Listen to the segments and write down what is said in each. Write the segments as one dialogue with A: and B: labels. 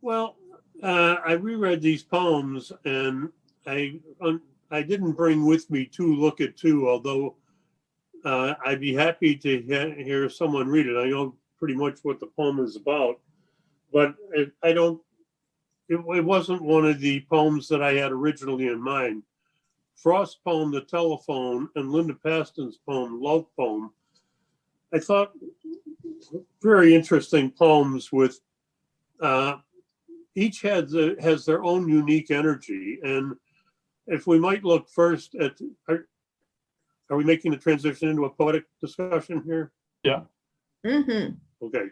A: Well, I reread these poems, and I didn't bring with me two look at two, although I'd be happy to hear someone read it. I know pretty much what the poem is about, but I don't. It wasn't one of the poems that I had originally in mind. Frost's poem, The Telephone, and Linda Pastan's poem, Love Poem, I thought very interesting poems with each has their own unique energy. And if we might look first at, are we making the transition into a poetic discussion here?
B: Yeah.
C: Mm-hmm.
A: Okay.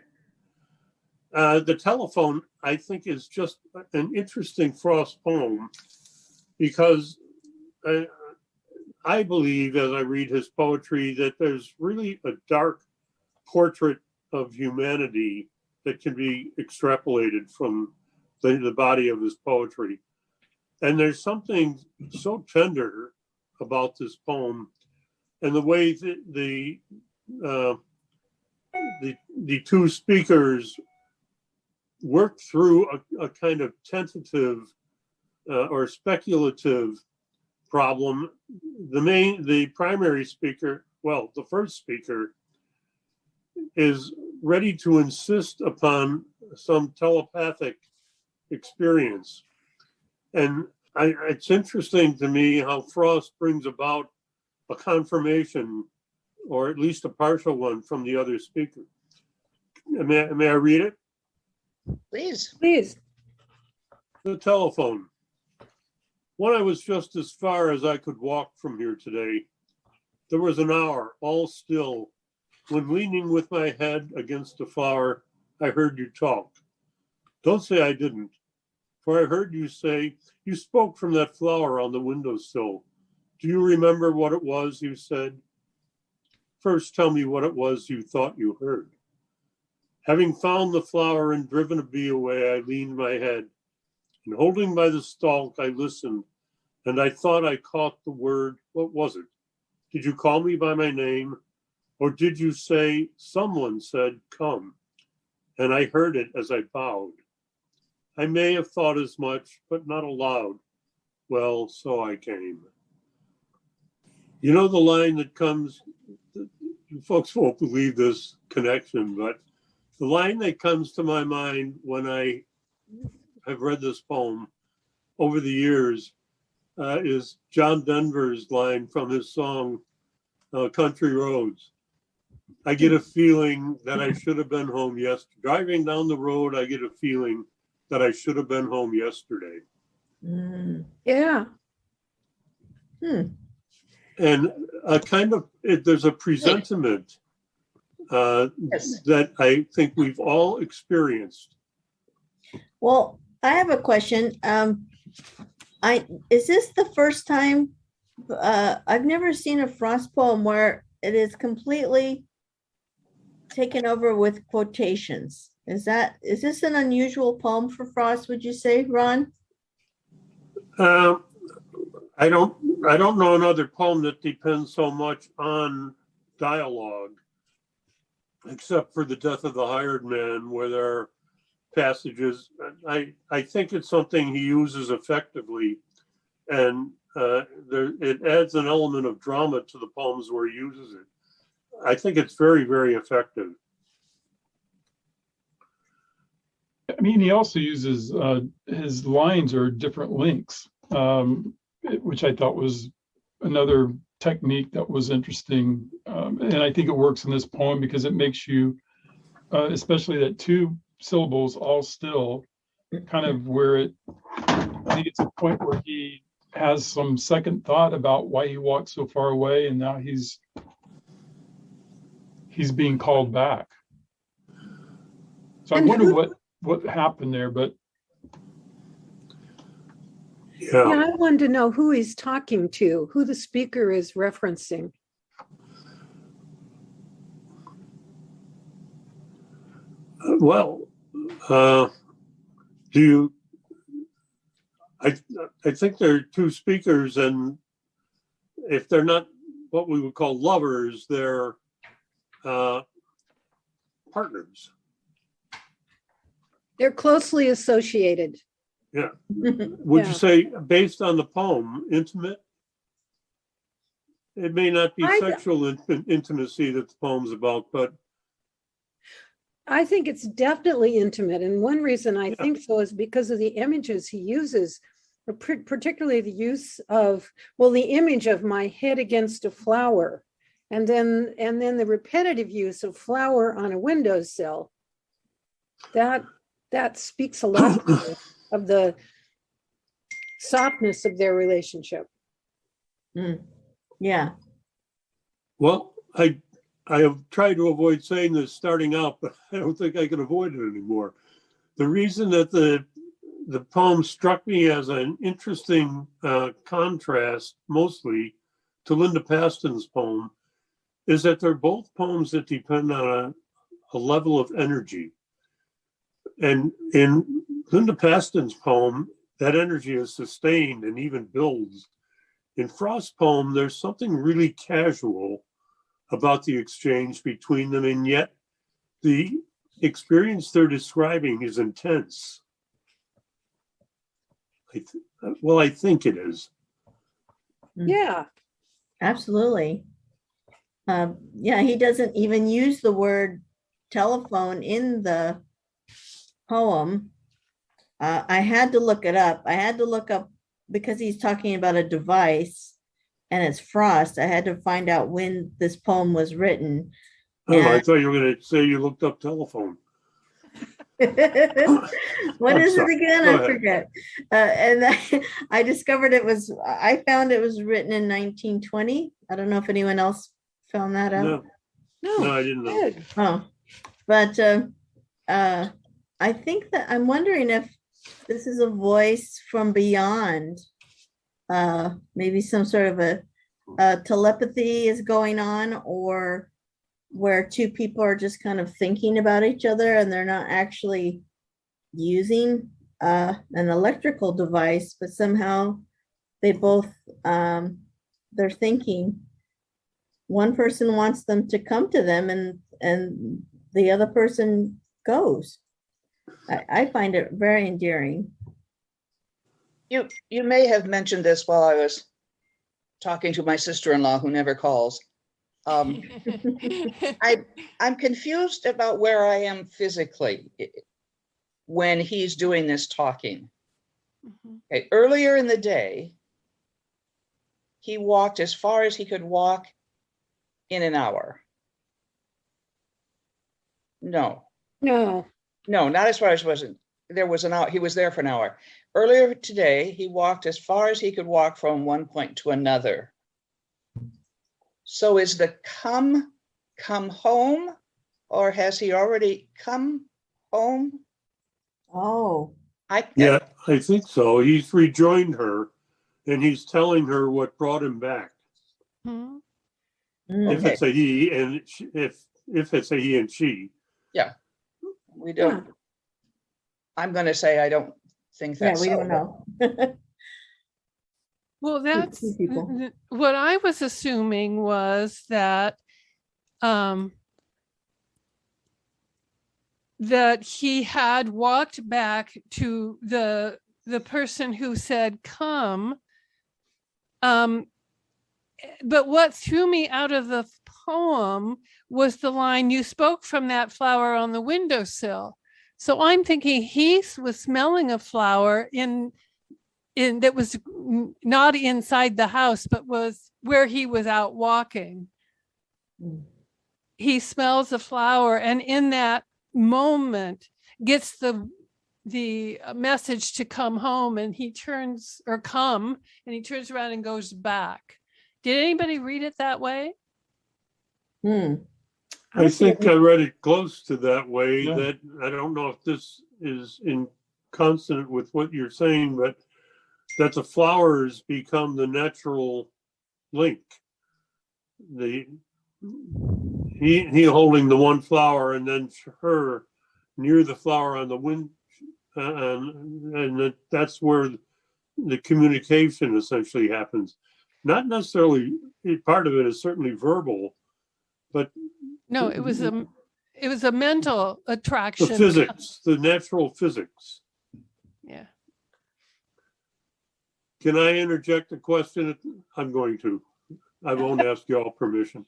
A: The Telephone, I think, is just an interesting Frost poem because I believe, as I read his poetry, that there's really a dark portrait of humanity that can be extrapolated from the body of his poetry. And there's something so tender about this poem and the way that the two speakers work through a kind of tentative or speculative problem. The primary speaker, well, the first speaker, is ready to insist upon some telepathic experience. And it's interesting to me how Frost brings about a confirmation, or at least a partial one, from the other speaker. May I read it?
C: Please.
D: Please.
A: The Telephone. When I was just as far as I could walk from here today, there was an hour, all still, when leaning with my head against a flower, I heard you talk. Don't say I didn't, for I heard you say, you spoke from that flower on the windowsill. Do you remember what it was you said? First, tell me what it was you thought you heard. Having found the flower and driven a bee away, I leaned my head, and holding by the stalk, I listened, and I thought I caught the word. What was it? Did you call me by my name? Or did you say, someone said, come? And I heard it as I bowed. I may have thought as much, but not aloud. Well, so I came. You know the line that comes, you folks won't believe this connection, but the line that comes to my mind when I have read this poem over the years is John Denver's line from his song, Country Roads. I get a feeling that I should have been home yesterday. Driving down the road, I get a feeling that I should have been home yesterday.
D: Yeah.
A: And a kind of, there's a presentiment
C: Yes.
A: that I think we've all experienced.
C: Well, I have a question. Is this the first time? I've never seen a Frost poem where it is completely taken over with quotations. Is this an unusual poem for Frost, would you say, Ron?
A: I don't know another poem that depends so much on dialogue, except for The Death of the Hired Man, where there are passages. I think it's something he uses effectively, and it adds an element of drama to the poems where he uses it. I think it's very, very effective.
B: I mean, he also uses his lines are different lengths, which I thought was another technique that was interesting. And I think it works in this poem because it makes you, especially that two syllables all still, kind of where I think it's a point where he has some second thought about why he walked so far away, and now he's being called back. So I wonder what happened there, but
D: Yeah, I wanted to know who he's talking to, who the speaker is referencing.
A: Well, I think there are two speakers, and if they're not what we would call lovers, they're partners.
D: They're closely associated.
A: Would
D: Yeah.
A: you say, based on the poem, intimate? It may not be
D: I-
A: sexual intimacy that the poem's about, but
D: I think it's definitely intimate. And one reason I
A: Yeah.
D: think so is because of the images he uses, particularly the use of, well, the image of my head against a flower, and then the repetitive use of flower on a windowsill. That speaks a lot of the softness of their relationship.
C: Yeah.
A: well, I have tried to avoid saying this starting out, but I don't think I can avoid it anymore. The reason that the poem struck me as an interesting contrast, mostly to Linda Pastan's poem, is that they're both poems that depend on a level of energy. And in Linda Pastan's poem, that energy is sustained and even builds. In Frost's poem, there's something really casual about the exchange between them, and yet the experience they're describing is intense. I think it is.
D: Yeah.
C: Absolutely. Yeah, he doesn't even use the word telephone in the poem. I had to look it up. I had to look up because he's talking about a device and it's Frost. I had to find out when this poem was written.
A: Oh, I
C: And-
A: thought you were going to say you looked up telephone.
C: What
A: I'm
C: is it
A: sorry.
C: again?
A: Go
C: I
A: ahead.
C: forget. And I discovered I found it was written in 1920. I don't know if anyone else found that out.
A: No, I didn't know.
D: Good.
C: Oh, but I think that I'm wondering if this is a voice from beyond. Maybe some sort of a telepathy is going on, or where two people are just kind of thinking about each other and they're not actually using an electrical device, but somehow they both they're thinking. One person wants them to come to them, and the other person goes. I find it very endearing.
E: You may have mentioned this while I was talking to my sister-in-law, who never calls. I'm confused about where I am physically when he's doing this talking. Okay, earlier in the day, he walked as far as he could walk in an hour. No, not as far as wasn't. There was an hour. He was there for an hour. Earlier today, he walked as far as he could walk from one point to another. So is the come home, or has he already come home?
C: Oh,
A: Yeah, I think so. He's rejoined her, and he's telling her what brought him back.
C: mm,
A: If it's a he, and if it's a he and she.
E: We don't. I'm going to say I don't think
C: yeah,
E: that's
C: we
E: so,
C: don't know.
F: Well, that's
C: two people.
F: what I was assuming was that that he had walked back to the person who said come. But what threw me out of the poem was the line, "You spoke from that flower on the windowsill." So I'm thinking he was smelling a flower in that was not inside the house, but was where he was out walking. He smells a flower, and in that moment gets the message to come home, and he turns around and goes back. Did anybody read it that way?
A: I think I read it close to that way.
B: Yeah.
A: That I don't know if this is in consonant with what you're saying, but that the flowers become the natural link. He holding the one flower, and then her near the flower on the wind, and that's where the communication essentially happens. Not necessarily, part of it is certainly verbal, but
F: No, it was it was a mental
A: The
F: attraction.
A: physics, the natural physics.
F: Yeah.
A: Can I interject a question? I'm going to. I won't ask you all permission.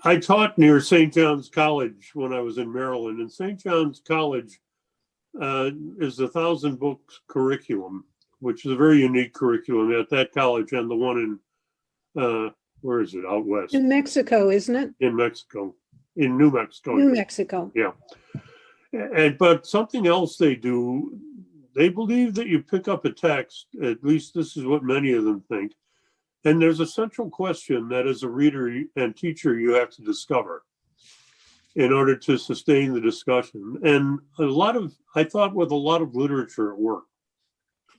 A: I taught near St. John's College when I was in Maryland, and St. John's College is a 1,000 books curriculum, which is a very unique curriculum at that college and the one in, where is it, out west?
D: New Mexico, isn't it?
A: In Mexico, in New Mexico.
D: New Mexico.
A: Yeah. But something else they do, they believe that you pick up a text, at least this is what many of them think, and there's a central question that as a reader and teacher you have to discover in order to sustain the discussion. And I thought with a lot of literature at work,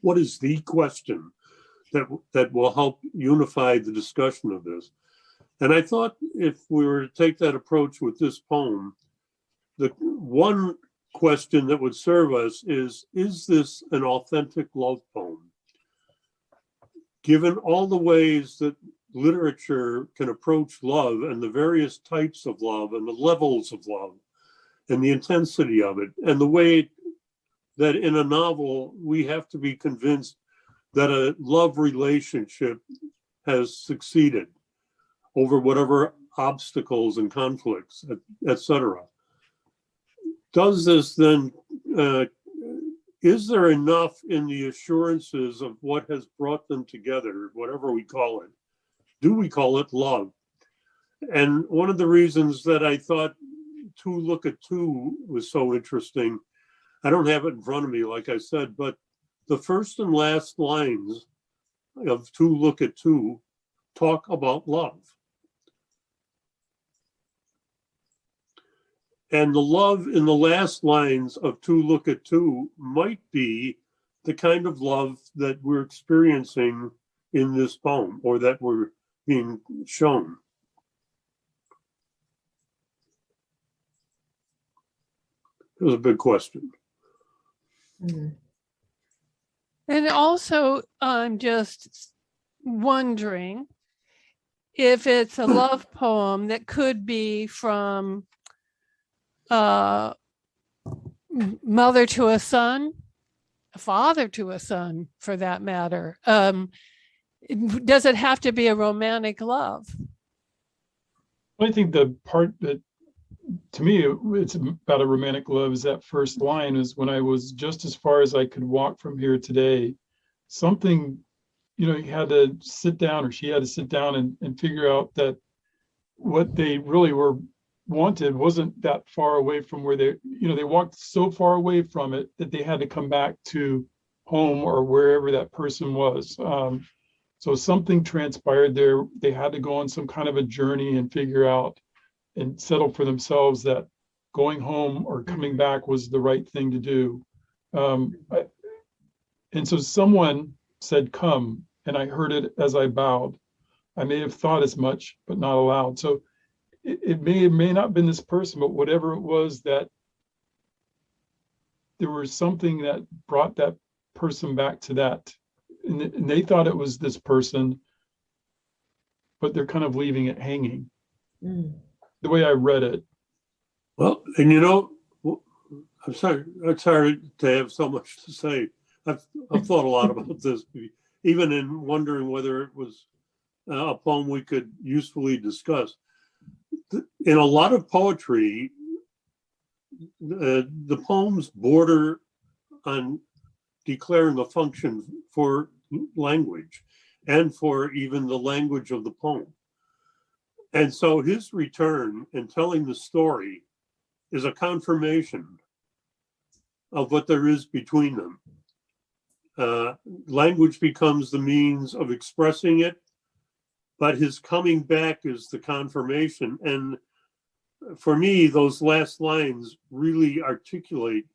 A: what is the question that will help unify the discussion of this? And I thought if we were to take that approach with this poem, the one question that would serve us is this an authentic love poem? Given all the ways that literature can approach love and the various types of love and the levels of love and the intensity of it, and the way that in a novel, we have to be convinced that a love relationship has succeeded over whatever obstacles and conflicts, etc. Does this then, is there enough in the assurances of what has brought them together, whatever we call it? Do we call it love? And one of the reasons that I thought To Look at Two was so interesting, I don't have it in front of me, like I said, but the first and last lines of To Look at Two talk about love. And the love in the last lines of To Look at Two might be the kind of love that we're experiencing in this poem, or that we're being shown. It was a big question.
F: And also, I'm just wondering if it's a love poem that could be from mother to a son, a father to a son, for that matter. Does it have to be a romantic love?
B: I think the part that, to me, it's about a romantic love is that first line is when I was just as far as I could walk from here today. Something, you had to sit down, or she had to sit down and figure out that what they really wanted wasn't that far away from where they walked so far away from it that they had to come back to home or wherever that person was. So something transpired there. They had to go on some kind of a journey and figure out and settle for themselves that going home or coming back was the right thing to do. And so someone said, "Come," and I heard it as I bowed. I may have thought as much, but not aloud. So it may not have been this person, but whatever it was, that there was something that brought that person back to that. And they thought it was this person, but they're kind of leaving it hanging. The way I read it.
A: Well, and I'm sorry, it's hard to have so much to say. I've thought a lot about this, even in wondering whether it was a poem we could usefully discuss. In a lot of poetry, the poems border on declaring a function for language and for even the language of the poem. And so his return and telling the story is a confirmation of what there is between them. Language becomes the means of expressing it, but his coming back is the confirmation. And for me, those last lines really articulate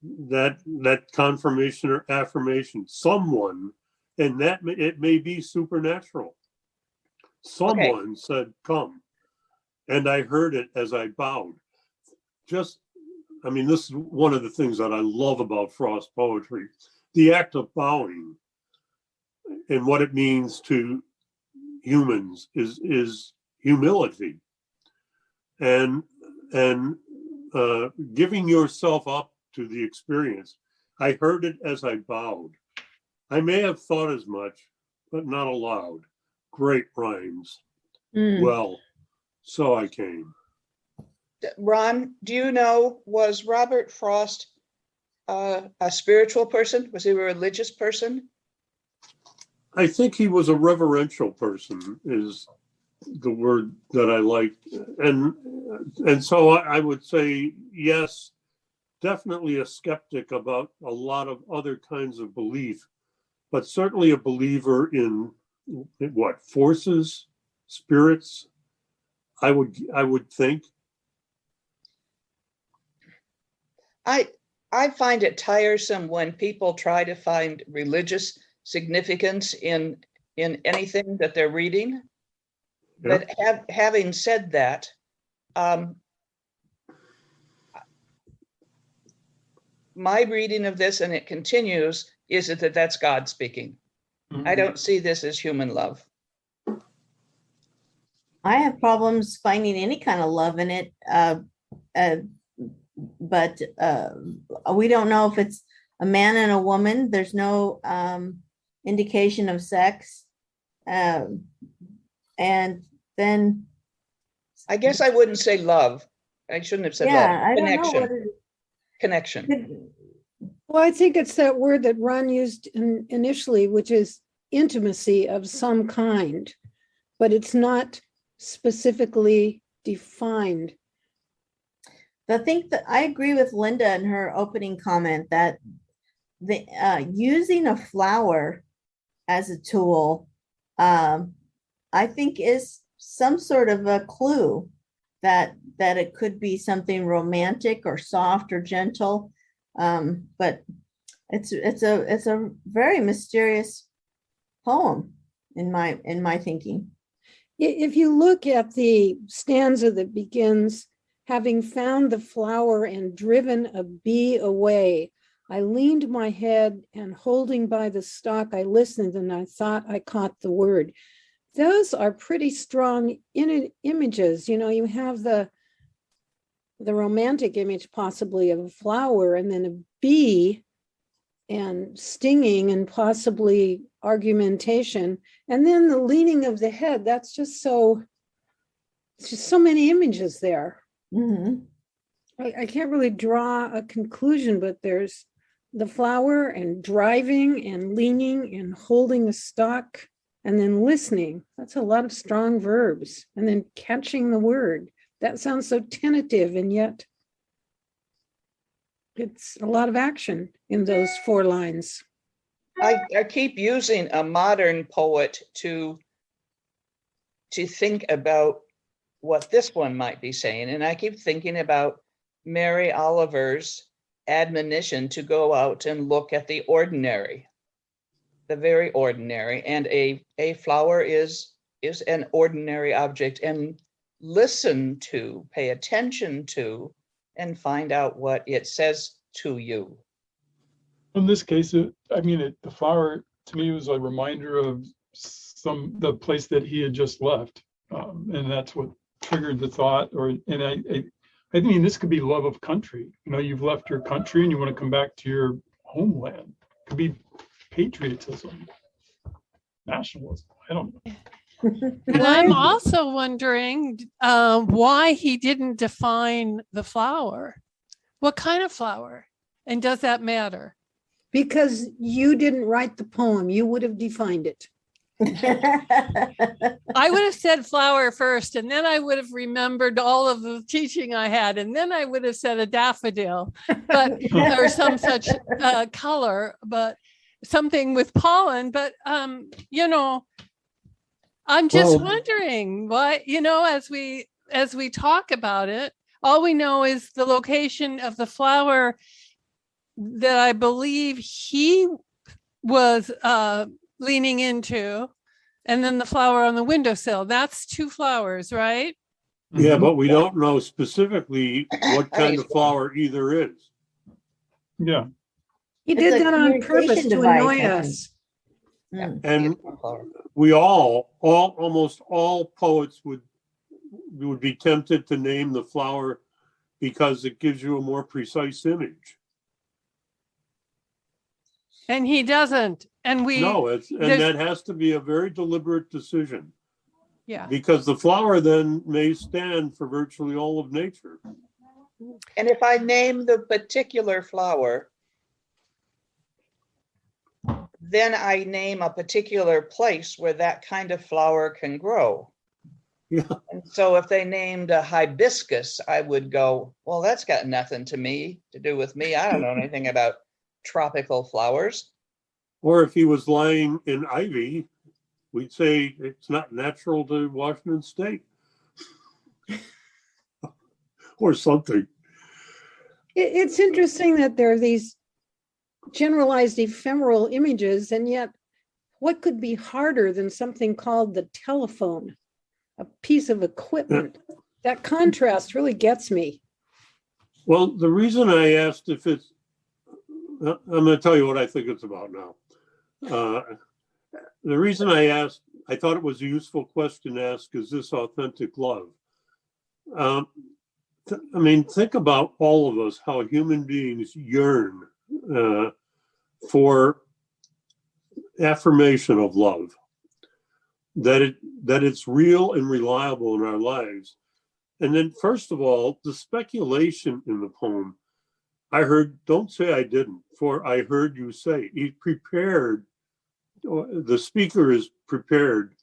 A: that confirmation or affirmation. Someone, and that it may be supernatural. Someone said, "Come," and I heard it as I bowed. This is one of the things that I love about Frost poetry, the act of bowing and what it means to humans is humility. and giving yourself up to the experience. I heard it as I bowed. I may have thought as much, but not aloud. Great rhymes.
C: Mm.
A: Well, so I came.
E: Ron, do you know, was Robert Frost a spiritual person? Was he a religious person?
A: I think he was a reverential person, is the word that I like. And so I would say, yes, definitely a skeptic about a lot of other kinds of belief, but certainly a believer in what, forces, spirits, I would think.
E: I find it tiresome when people try to find religious significance in anything that they're reading.
A: Yeah.
E: But having said that, my reading of this, and it continues, is that that's God speaking. I don't see this as human love.
C: I have problems finding any kind of love in it, but we don't know if it's a man and a woman. There's no indication of sex, and then
E: I guess I wouldn't say love. I shouldn't have said
C: yeah,
E: love.
C: I don't know
E: Connection.
C: what it
E: Connection.
D: Well, I think it's that word that Ron used initially, which is intimacy of some kind, but it's not specifically defined.
C: I think that I agree with Linda in her opening comment that the using a flower as a tool, I think is some sort of a clue that it could be something romantic or soft or gentle, but it's a very mysterious poem in my thinking.
D: If you look at the stanza that begins, having found the flower and driven a bee away, I leaned my head and holding by the stalk, I listened and I thought I caught the word. Those are pretty strong images. You know, you have the romantic image possibly of a flower and then a bee and stinging and possibly argumentation. And then the leaning of the head, that's just so, it's just so many images there.
C: Mm-hmm.
D: I can't really draw a conclusion, but there's the flower and driving and leaning and holding a stalk and then listening. That's a lot of strong verbs. And then catching the word. That sounds so tentative, and yet it's a lot of action in those 4 lines.
E: I keep using a modern poet to think about what this one might be saying. And I keep thinking about Mary Oliver's admonition to go out and look at the ordinary, the very ordinary. And a flower is an ordinary object, and listen to, pay attention to, and find out what it says to you.
B: In this case, the flower to me was a reminder of the place that he had just left, and that's what triggered the thought. I mean, this could be love of country. You know, you've left your country and you want to come back to your homeland. It could be patriotism, nationalism. I don't know.
F: And I'm also wondering why he didn't define the flower. What kind of flower? And does that matter?
D: Because you didn't write the poem, you would have defined it.
F: I would have said flower first, and then I would have remembered all of the teaching I had, and then I would have said a daffodil, but or some such color, but something with pollen. But you know, I'm just wondering why. You know, as we talk about it, all we know is the location of the flower that I believe he was leaning into, and then the flower on the windowsill. That's 2 flowers, right?
A: Yeah, but we don't know specifically what kind of flower either is.
B: Yeah.
D: He
C: It's
D: did
C: a
D: that on purpose
C: communication
D: to
C: device,
D: annoy
C: I think.
D: us.
C: Mm.
A: And we almost all poets would you would be tempted to name the flower because it gives you a more precise image.
F: And he doesn't. And
A: And
F: there's-
A: that has to be a very deliberate decision,
F: yeah.
A: because the flower then may stand for virtually all of nature.
E: And if I name the particular flower, then I name a particular place where that kind of flower can grow.
A: Yeah.
E: And so if they named a hibiscus, I would go, well, that's got nothing to do with me. I don't know anything about tropical flowers.
A: Or if he was lying in ivy, we'd say it's not natural to Washington State. Or something.
D: It's interesting that there are these generalized ephemeral images, and yet what could be harder than something called the telephone, a piece of equipment? That contrast really gets me.
A: Well, the reason I asked if it's, I'm going to tell you what I think it's about now. The reason I asked, I thought it was a useful question to ask, is this authentic love? I mean, think about all of us, how human beings yearn for affirmation of love, that it's real and reliable in our lives. And then, first of all, the speculation in the poem, I heard, don't say I didn't, for I heard you say. He prepared, the speaker is prepared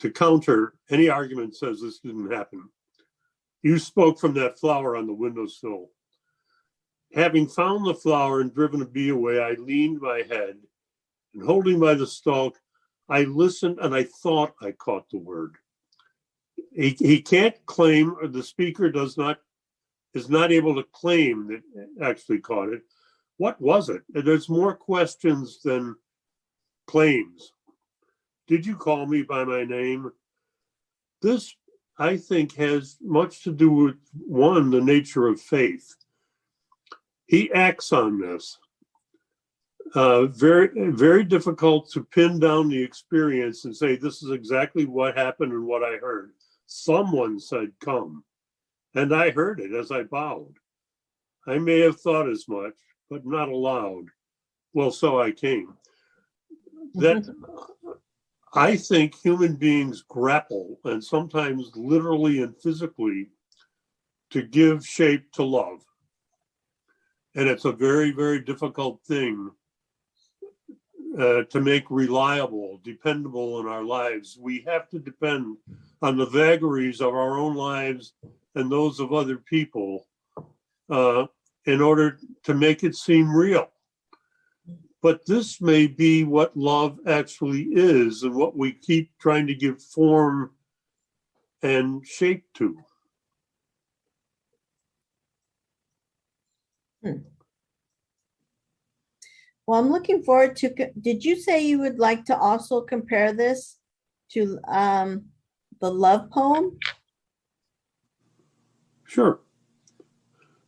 A: to counter any argument says this didn't happen. You spoke from that flower on the windowsill. Having found the flower and driven a bee away, I leaned my head, and holding by the stalk, I listened and I thought I caught the word. He can't claim, or the speaker is not able to claim that actually caught it. What was it? There's more questions than claims. Did you call me by my name? This, I think, has much to do with, one, the nature of faith. He acts on this. Very, very difficult to pin down the experience and say, this is exactly what happened and what I heard. Someone said, come. And I heard it as I bowed. I may have thought as much, but not aloud. Well, so I came. That I think human beings grapple, and sometimes literally and physically, to give shape to love. And it's a very, very difficult thing to make reliable, dependable in our lives. We have to depend on the vagaries of our own lives and those of other people in order to make it seem real. But this may be what love actually is and what we keep trying to give form and shape to.
C: Well, I'm looking forward to, did you say you would like to also compare this to the love poem?
A: Sure.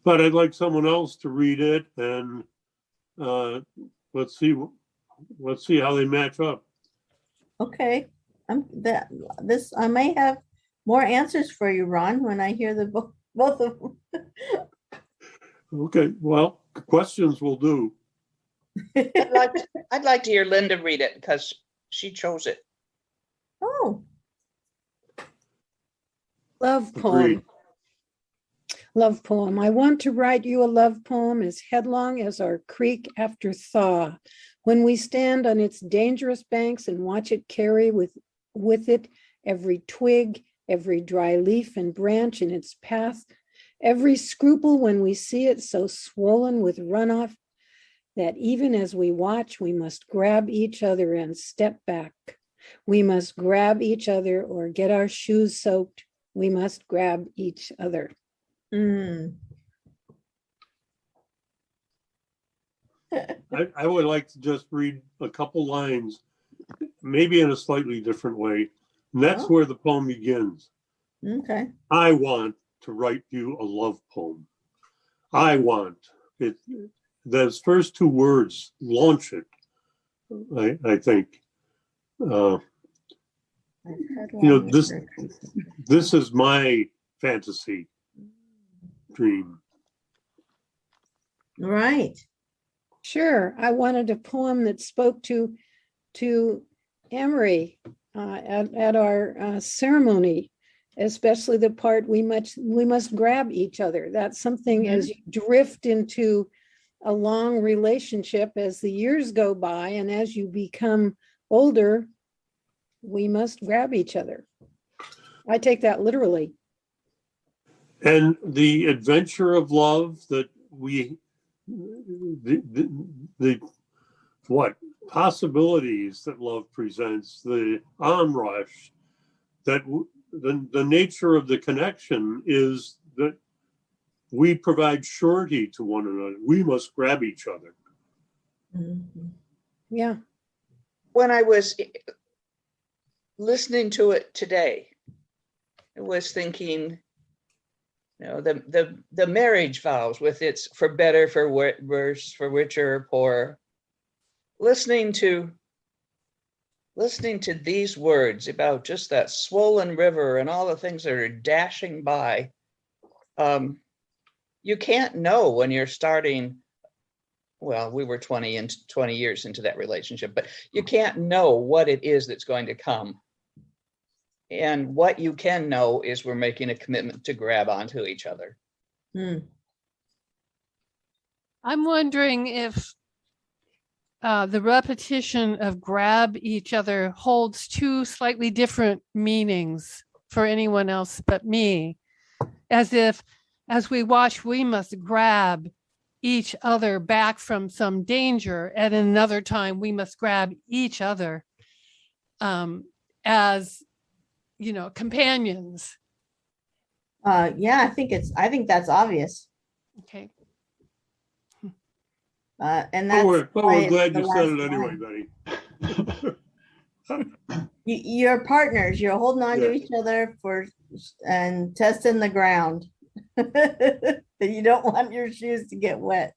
A: But I'd like someone else to read it, and let's see how they match up.
C: Okay, I may have more answers for you, Ron, when I hear the both of them.
A: Okay, well, questions will do.
E: I'd like to hear Linda read it because she chose it.
C: Oh,
D: Love poem.
A: Agreed.
D: Love poem. I want to write you a love poem as headlong as our creek after thaw, when we stand on its dangerous banks and watch it carry with it every twig, every dry leaf and branch in its path, every scruple when we see it so swollen with runoff that even as we watch, we must grab each other and step back. We must grab each other or get our shoes soaked. We must grab each other.
C: mm.
A: I would like to just read a couple lines, maybe in a slightly different way. And that's where the poem begins.
C: Okay.
A: I want to write you a love poem. I want it. Those first two words launch it, I think. This is my fantasy dream.
C: Right.
D: Sure. I wanted a poem that spoke to Emery at our ceremony, especially the part we must grab each other. That's something as you drift into a long relationship as the years go by and as you become older, we must grab each other. I take that literally.
A: And the adventure of love that the what possibilities that love presents, the onrush, that the nature of the connection is that we provide surety to one another. We must grab each other.
C: Mhm.
D: Yeah.
E: When I was listening to it today, I was thinking, you know, the marriage vows with its for better, for worse, for richer, poor. Listening to these words about just that swollen river and all the things that are dashing by, you can't know when you're starting. Well, we were 20 years into that relationship, but you can't know what it is that's going to come. And what you can know is we're making a commitment to grab onto each other.
F: I'm wondering if the repetition of grab each other holds two slightly different meanings for anyone else but me. As we watch, we must grab each other back from some danger. At another time, we must grab each other as, companions.
C: Yeah, I think that's obvious.
F: Okay.
C: And
A: But
C: that's
A: we're
C: why it's
A: glad
C: the
A: you said it
C: last
A: anyway,
C: line.
A: Betty.
C: You're partners. You're holding on to
A: Yeah.
C: each other and testing the ground. You don't want your shoes to get wet.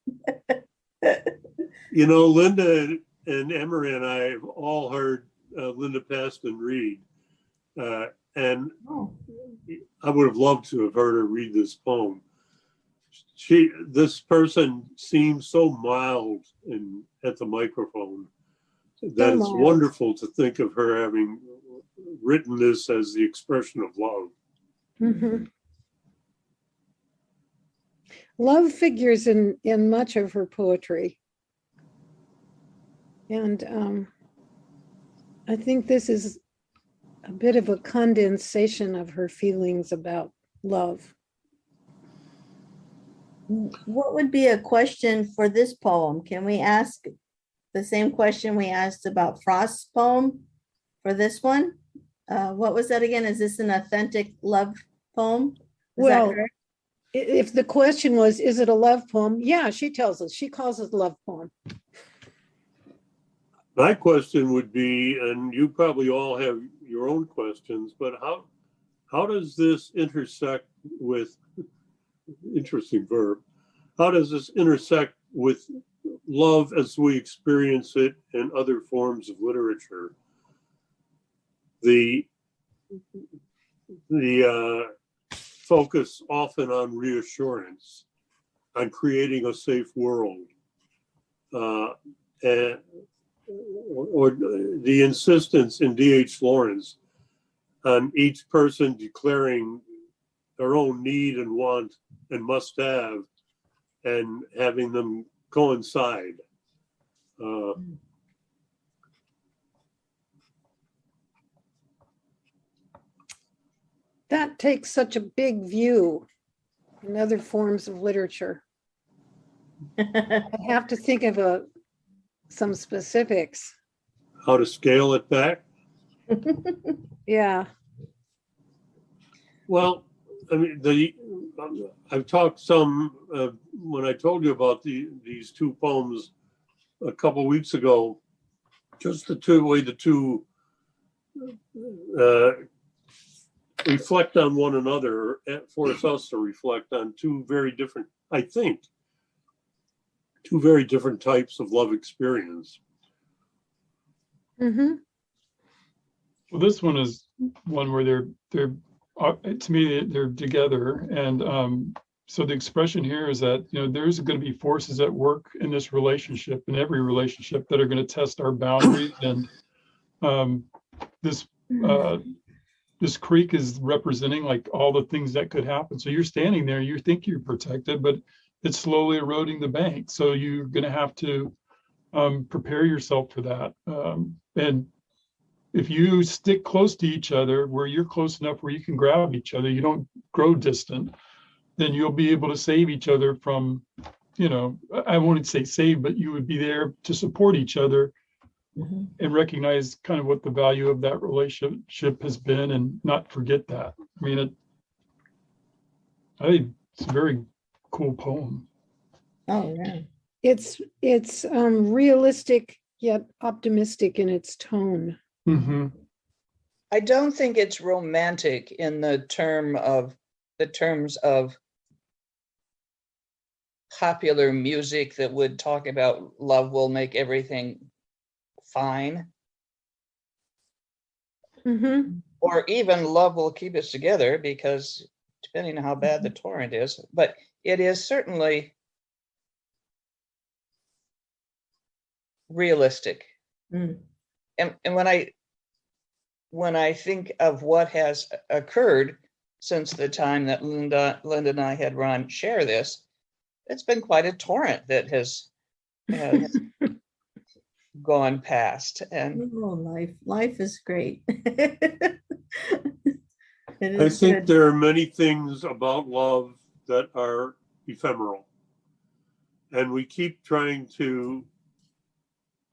A: Linda and Emery and I have all heard Linda Pastan read. And I would have loved to have heard her read this poem. This person seems so mild at the microphone that it's wonderful to think of her having written this as the expression of love.
D: Mm-hmm. Love figures in much of her poetry. And I think this is a bit of a condensation of her feelings about love.
C: What would be a question for this poem? Can we ask the same question we asked about Frost's poem for this one? What was that again? Is this an authentic love poem?
D: Well, if the question was, is it a love poem? Yeah, she tells us. She calls it a love poem.
A: My question would be, and you probably all have your own questions, but how does this intersect with, interesting verb, how does this intersect with love as we experience it in other forms of literature? The focus often on reassurance, on creating a safe world, and or the insistence in D.H. Lawrence on each person declaring their own need and want and must have, and having them coincide.
D: That takes such a big view in other forms of literature. I have to think of some specifics.
A: How to scale it back?
D: Yeah.
A: Well, I mean, I've talked some when I told you about these two poems a couple of weeks ago. Just the way the two reflect on one another, force us to reflect on two very different types of love experience.
D: Mm-hmm.
B: Well, this one is one where they're to me they're together, and so the expression here is that there's going to be forces at work in this relationship, in every relationship, that are going to test our boundaries, and this this creek is representing like all the things that could happen. So you're standing there, you think you're protected, but it's slowly eroding the bank. So you're going to have to prepare yourself for that, and if you stick close to each other, where you're close enough where you can grab each other, you don't grow distant, then you'll be able to save each other from, I wouldn't say save, but you would be there to support each other and recognize kind of what the value of that relationship has been and not forget that. I mean, I think it's a very cool poem.
C: Oh, yeah.
D: It's realistic yet optimistic in its tone.
B: Mm-hmm.
E: I don't think it's romantic in the terms of popular music that would talk about love will make everything fine, or even love will keep us together, because depending on how bad the torrent is, but it is certainly realistic. And when I think of what has occurred since the time that Linda and I had Ron share this, it's been quite a torrent that has gone past. And
C: life is great.
A: I think there are many things about love that are ephemeral, and we keep trying to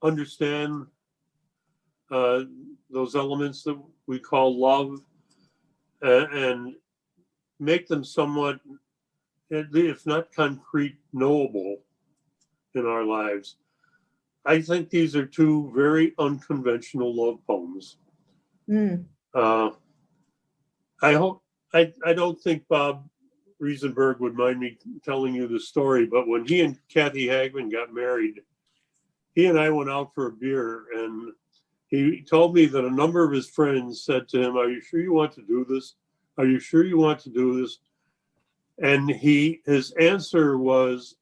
A: understand those elements that we call love and make them somewhat, if not concrete, knowable in our lives. I think these are two very unconventional love poems. I don't think Bob Riesenberg would mind me telling you the story, but when he and Kathy Hagman got married, he and I went out for a beer, and he told me that a number of his friends said to him, "Are you sure you want to do this? Are you sure you want to do this?" And his answer was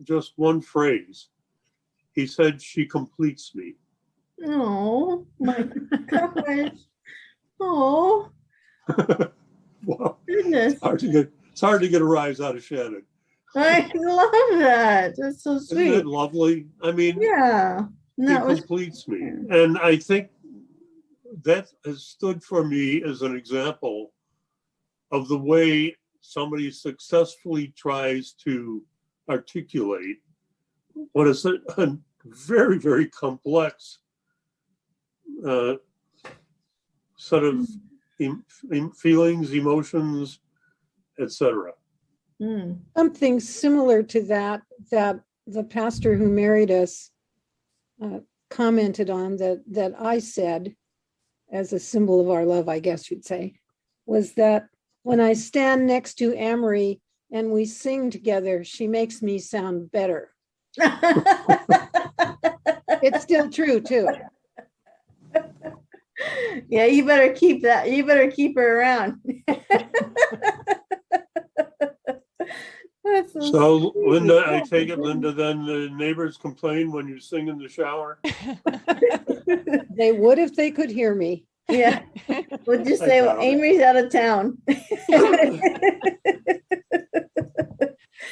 A: just one phrase. He said, "She completes me."
C: Oh my gosh. Oh.
A: Well,
C: Goodness.
A: it's hard to get a rise out of Shannon.
C: I love that. That's so sweet.
A: Isn't it lovely? I mean,
C: yeah.
A: He completes me. And I think that has stood for me as an example of the way somebody successfully tries to articulate what is a very, very complex set of feelings, emotions, etc.
D: Something similar to that the pastor who married us commented on that I said as a symbol of our love, I guess you'd say, was that when I stand next to Amory and we sing together, she makes me sound better. It's still true too.
C: Yeah, you better keep that. You better keep her around.
A: So Linda, I take it, Linda, then the neighbors complain when you sing in the shower?
D: They would if they could hear me.
C: Yeah. We'll just say, well, Amy's out of town.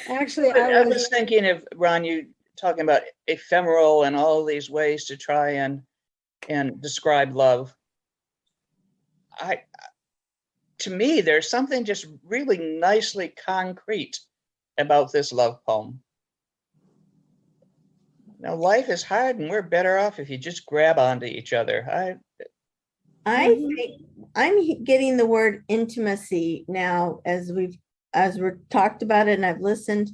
D: Actually,
E: I was thinking of, Ron, you talking about ephemeral and all these ways to try and describe love. To me, there's something just really nicely concrete about this love poem. Now, life is hard, and we're better off if you just grab onto each other.
C: I think I'm getting the word intimacy now as we're talked about it, and I've listened.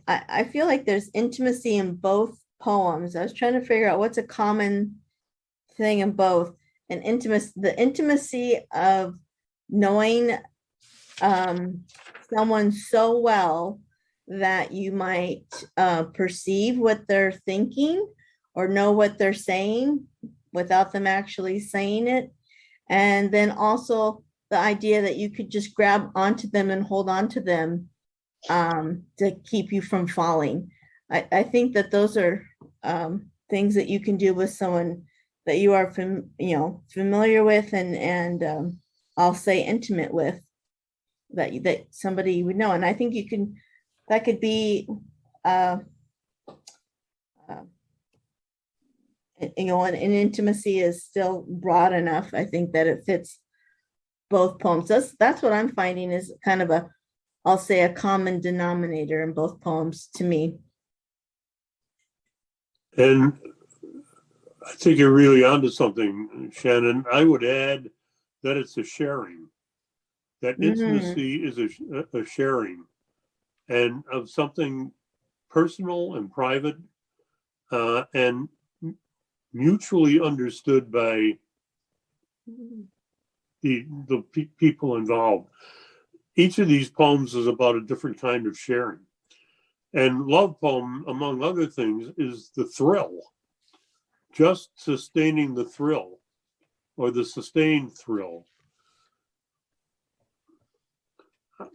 C: I feel like there's intimacy in both poems. I was trying to figure out what's a common thing in both. And the intimacy of knowing someone so well that you might perceive what they're thinking or know what they're saying without them actually saying it. And then also the idea that you could just grab onto them and hold on to them to keep you from falling. I think that those are things that you can do with someone that you are familiar with and I'll say intimate with, that somebody you would know. And I think that could be an intimacy is still broad enough. I think that it fits both poems. That's what I'm finding is kind of I'll say a common denominator in both poems to me.
A: And I think you're really onto something, Shannon. I would add that it's a sharing. That intimacy is a sharing, and of something personal and private, and mutually understood by the people involved. Each of these poems is about a different kind of sharing. And love poem, among other things, is the thrill. Just sustaining the thrill, or the sustained thrill.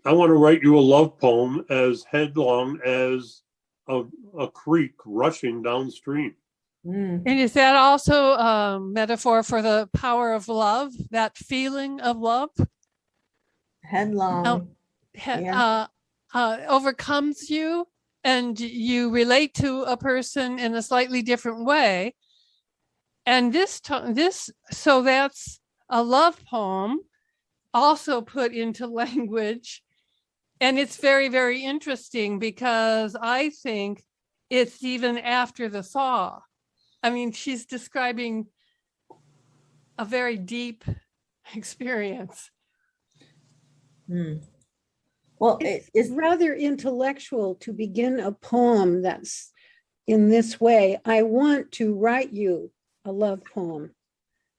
A: I want to write you a love poem as headlong as a creek rushing downstream.
F: And is that also a metaphor for the power of love, that feeling of love?
C: Headlong.
F: Overcomes you, and you relate to a person in a slightly different way. And so that's a love poem also put into language. And it's very, very interesting because I think it's even after the thaw. I mean, she's describing a very deep experience.
C: Well,
D: it's rather intellectual to begin a poem that's in this way. I want to write you a love poem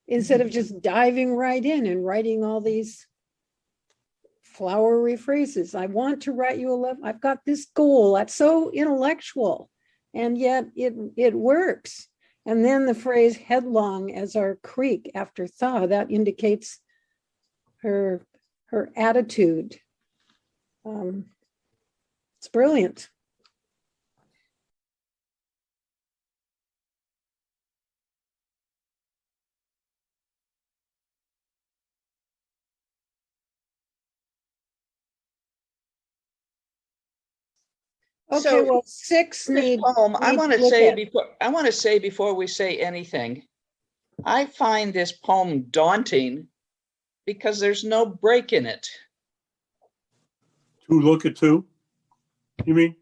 D: instead of just diving right in and writing all these flowery phrases. I want to write you a love. I've got this goal that's so intellectual, and yet it works. And then the phrase headlong as our creek after thaw, that indicates her attitude. It's brilliant. Okay,
E: So,
D: well, six need.
E: I want to say before we say anything, I find this poem daunting because there's no break in it.
A: To look at two, you mean?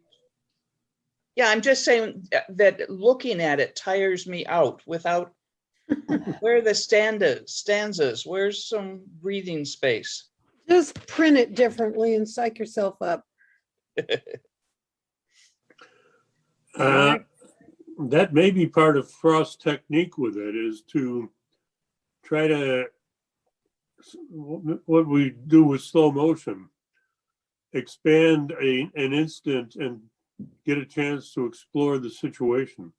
E: Yeah, I'm just saying that looking at it tires me out without where are the stanzas, where's some breathing space?
D: Just print it differently and psych yourself up.
A: That may be part of Frost's technique with it, is to try to, what we do with slow motion, expand an instant and get a chance to explore the situation.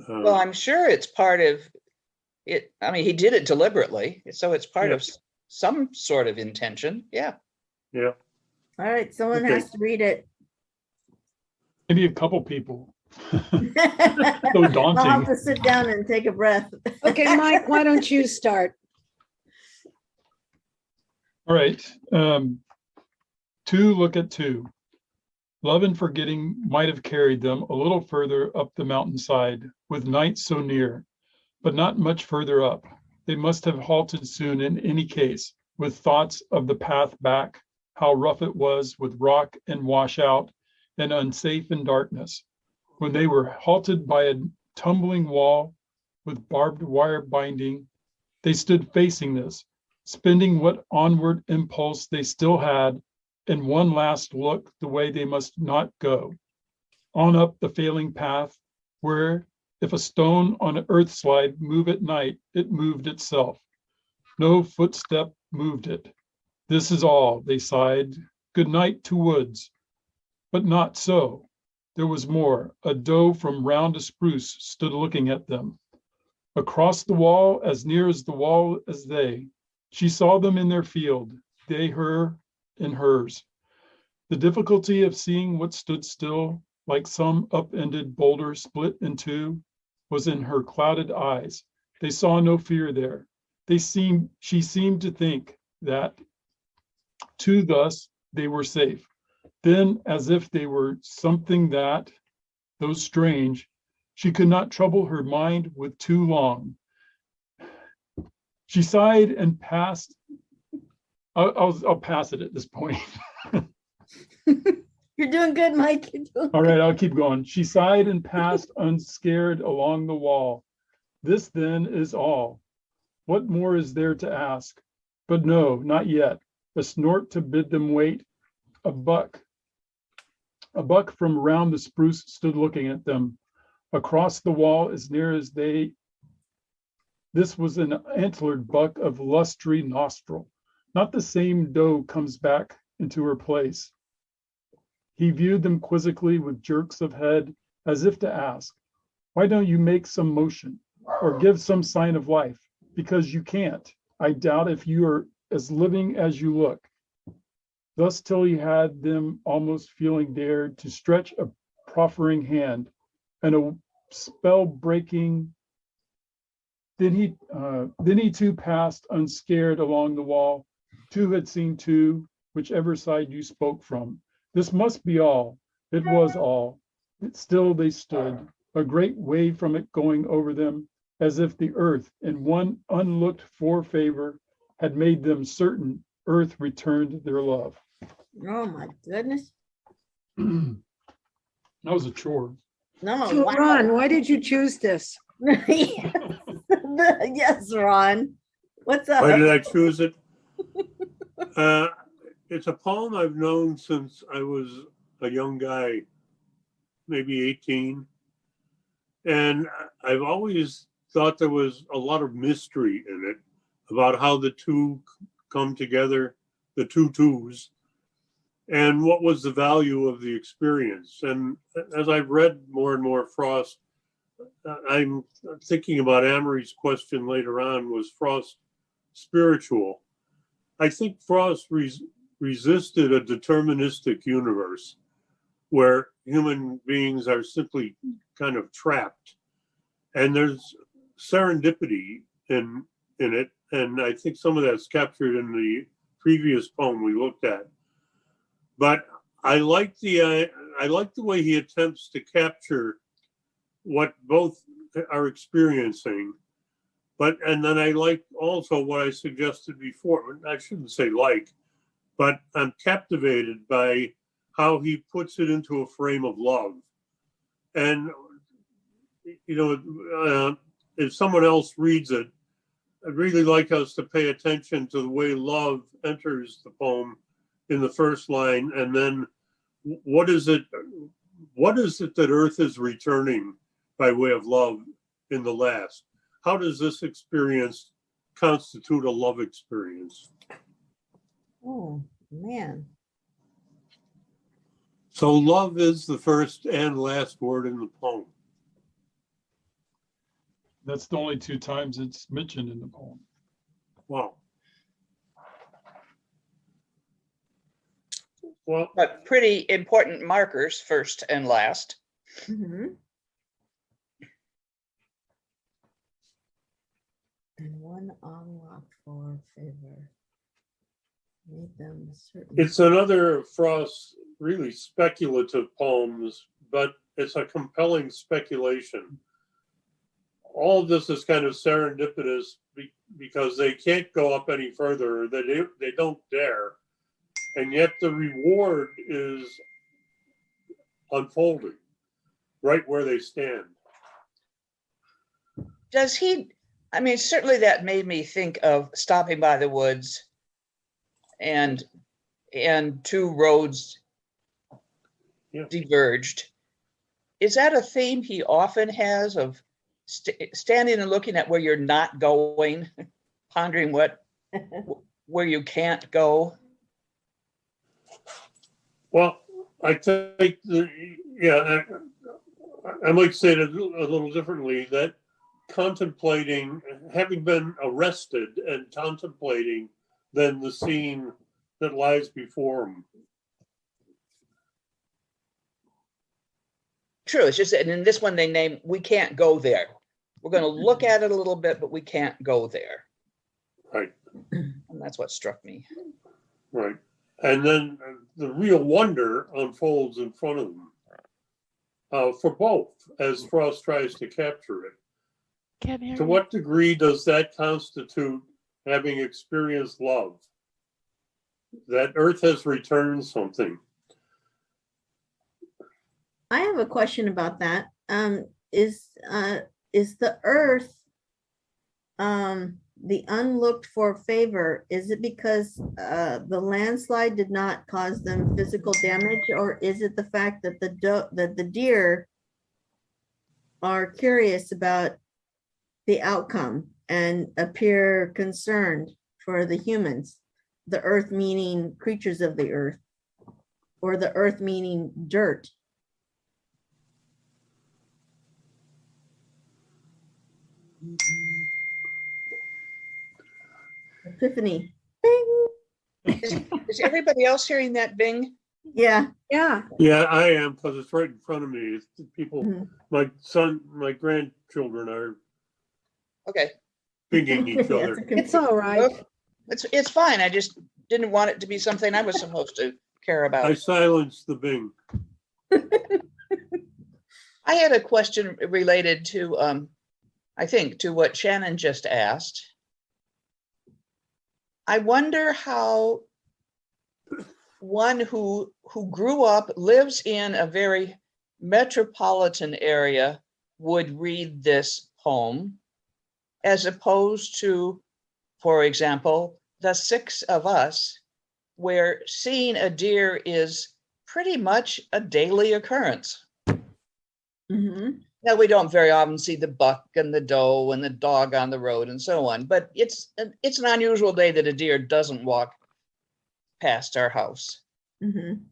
E: Well, I'm sure it's part of it. I mean, he did it deliberately, so it's part of some sort of intention. Yeah.
A: Yeah.
C: all right, someone has to read it.
B: Maybe a couple people. So
C: I'll
B: daunting.
C: have to sit down and take a breath.
D: Okay, Mike, why don't you start?
B: All right. Two look at two. Love and forgetting might have carried them a little further up the mountainside, with night so near, but not much further up. They must have halted soon in any case, with thoughts of the path back, how rough it was with rock and washout, and unsafe in darkness. When they were halted by a tumbling wall with barbed wire binding, they stood facing this, spending what onward impulse they still had, in one last look the way they must not go. On up the failing path, where if a stone on an earth slide move at night, it moved itself. No footstep moved it. This is all, they sighed. Good night to woods. But not so. There was more. A doe from round a spruce stood looking at them. Across the wall, as near as the wall as they, she saw them in their field, they her in hers. The difficulty of seeing what stood still, like some upended boulder split in two, was in her clouded eyes. They saw no fear there. She seemed to think that to thus they were safe. Then, as if they were something that, though strange, she could not trouble her mind with too long. She sighed and passed. I'll pass it at this point.
C: You're doing good, Mike. You're doing
B: All right, I'll keep going. She sighed and passed unscared along the wall. This then is all. What more is there to ask? But no, not yet. A snort to bid them wait. A buck from around the spruce stood looking at them. Across the wall, as near as they, this was an antlered buck of lustry nostril. Not the same doe comes back into her place. He viewed them quizzically with jerks of head, as if to ask, why don't you make some motion or give some sign of life? Because you can't. I doubt if you are as living as you look. Thus till he had them almost feeling dared to stretch a proffering hand, and a spell breaking. Then he too passed unscared along the wall. Two had seen two, whichever side you spoke from. This must be all. It was all. Still they stood, a great wave from it going over them, as if the earth, in one unlooked for favor, had made them certain earth returned their love.
C: Oh my goodness.
B: That was a chore.
C: No,
D: So
C: wow.
D: Ron, why did you choose this?
C: Yes, Ron. What's up?
A: Why did I choose it? It's a poem I've known since I was a young guy, maybe 18. And I've always thought there was a lot of mystery in it about how the two come together, the two twos, and what was the value of the experience. And as I've read more and more Frost, I'm thinking about Amory's question later on, was Frost spiritual? I think Frost resisted a deterministic universe where human beings are simply kind of trapped. And there's serendipity in it. And I think some of that's captured in the previous poem we looked at. But I like the way he attempts to capture what both are experiencing. And then I like also what I suggested before. I shouldn't say like, but I'm captivated by how he puts it into a frame of love. And, if someone else reads it, I'd really like us to pay attention to the way love enters the poem in the first line. And then what is it that Earth is returning by way of love in the last? How does this experience constitute a love experience?
C: Oh, man.
A: So love is the first and last word in the poem.
B: That's the only two times it's mentioned in the poem.
A: Wow. Well,
E: But pretty important markers, first and last.
C: Mhm. And one unlocked for favor. Made them certain.
A: it's another of Frost's really speculative poems, but it's a compelling speculation. All of this is kind of serendipitous because they can't go up any further, or they don't dare. And yet the reward is unfolding right where they stand.
E: Certainly that made me think of Stopping by the Woods and two roads diverged. Is that a theme he often has of standing and looking at where you're not going, pondering where you can't go?
A: Well, I think I might say it a little differently, that contemplating, having been arrested and contemplating then the scene that lies before him.
E: True, it's just that in this one they name, we can't go there. We're going to look at it a little bit, but we can't go there.
A: Right.
E: And that's what struck me.
A: Right. And then the real wonder unfolds in front of them for both as Frost tries to capture it.
F: Can't hear
A: To
F: you.
A: what degree does that constitute having experienced love? That Earth has returned something.
C: I have a question about that. Is the Earth the unlooked for favor? Is it because the landslide did not cause them physical damage, or is it the fact that the deer are curious about the outcome and appear concerned for the humans? The Earth meaning creatures of the Earth, or the Earth meaning dirt? Epiphany. Bing.
E: Is everybody else hearing that bing?
C: Yeah.
D: Yeah,
A: Yeah, I am, because it's right in front of me. It's people,
C: Mhm.
A: my grandchildren are
E: Okay,
A: pinging each other.
C: That's a
D: it's all right.
E: well, it's fine. I just didn't want it to be something I was supposed to care
A: I
E: about.
A: silenced the Bing.
E: I had a question related to, I think, to what Shannon just asked. I wonder how one who grew up, lives in a very metropolitan area would read this poem, as opposed to, for example, The Six of Us, where seeing a deer is pretty much a daily occurrence.
C: Mhm.
E: Now, we don't very often see the buck and the doe and the dog on the road and so on, but it's an unusual day that a deer doesn't walk past our house.
C: Mhm.